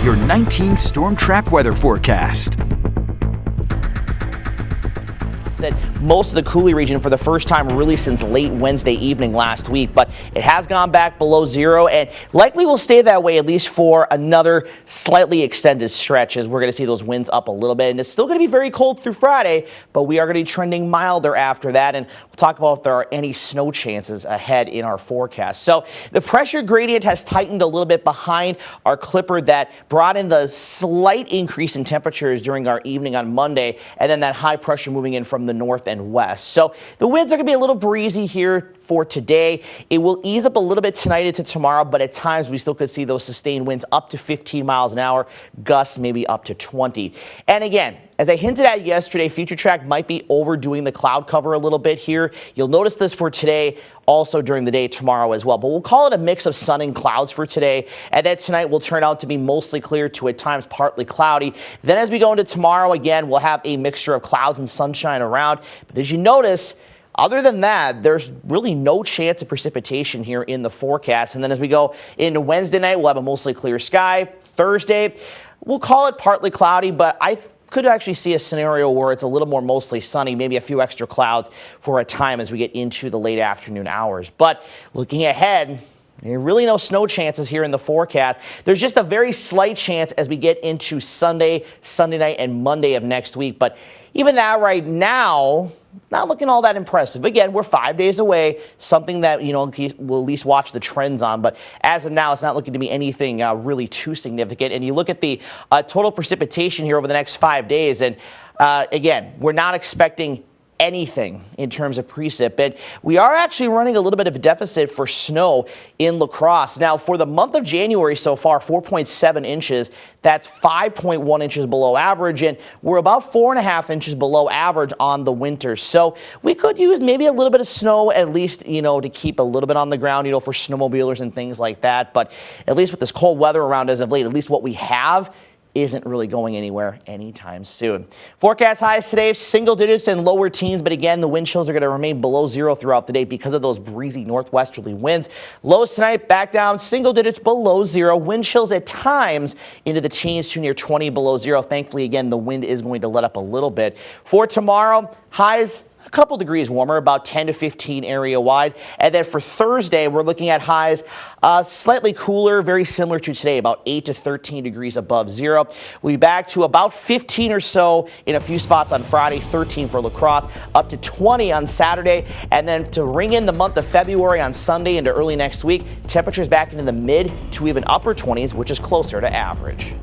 your 19 Storm Track weather forecast. Most of the Coulee region for the first time really since late Wednesday evening last week, but it has gone back below zero and likely will stay that way at least for another slightly extended stretch, as we're going to see those winds up a little bit. And it's still going to be very cold through Friday, but we are going to be trending milder after that. And we'll talk about if there are any snow chances ahead in our forecast. So the pressure gradient has tightened a little bit behind our clipper that brought in the slight increase in temperatures during our evening on Monday, and then that high pressure moving in from the north and west. So the winds are going to be a little breezy here for today. It will ease up a little bit tonight into tomorrow, but at times we still could see those sustained winds up to 15 miles an hour, gusts maybe up to 20. And again, as I hinted at yesterday, Future Track might be overdoing the cloud cover a little bit here. You'll notice this for today, also during the day tomorrow as well. But we'll call it a mix of sun and clouds for today. And then tonight will turn out to be mostly clear to at times partly cloudy. Then as we go into tomorrow, again, we'll have a mixture of clouds and sunshine around. But as you notice, other than that, there's really no chance of precipitation here in the forecast. And then as we go into Wednesday night, we'll have a mostly clear sky. Thursday, we'll call it partly cloudy, but I could actually see a scenario where it's a little more mostly sunny, maybe a few extra clouds for a time as we get into the late afternoon hours. But looking ahead, there are really no snow chances here in the forecast. There's just a very slight chance as we get into Sunday night, and Monday of next week. But even that right now, not looking all that impressive. Again, we're 5 days away, something that, we'll at least watch the trends on. But as of now, it's not looking to be anything really too significant. And you look at the total precipitation here over the next 5 days, and again, we're not expecting anything in terms of precip, and we are actually running a little bit of a deficit for snow in La Crosse. Now, for the month of January so far, 4.7 inches. That's 5.1 inches below average, and we're about 4.5 inches below average on the winter. So we could use maybe a little bit of snow, at least, to keep a little bit on the ground, for snowmobilers and things like that. But at least with this cold weather around as of late, at least what we have isn't really going anywhere anytime soon. Forecast highs today, single digits and lower teens, but again, the wind chills are going to remain below zero throughout the day because of those breezy northwesterly winds. Lows tonight back down, single digits below zero, wind chills at times into the teens to near 20 below zero. Thankfully, again, the wind is going to let up a little bit. For tomorrow, highs a couple degrees warmer, about 10 to 15 area wide. And then for Thursday, we're looking at highs slightly cooler, very similar to today, about 8 to 13 degrees above zero. We'll be back to about 15 or so in a few spots on Friday, 13 for La Crosse, up to 20 on Saturday. And then to ring in the month of February on Sunday into early next week, temperatures back into the mid to even upper 20s, which is closer to average.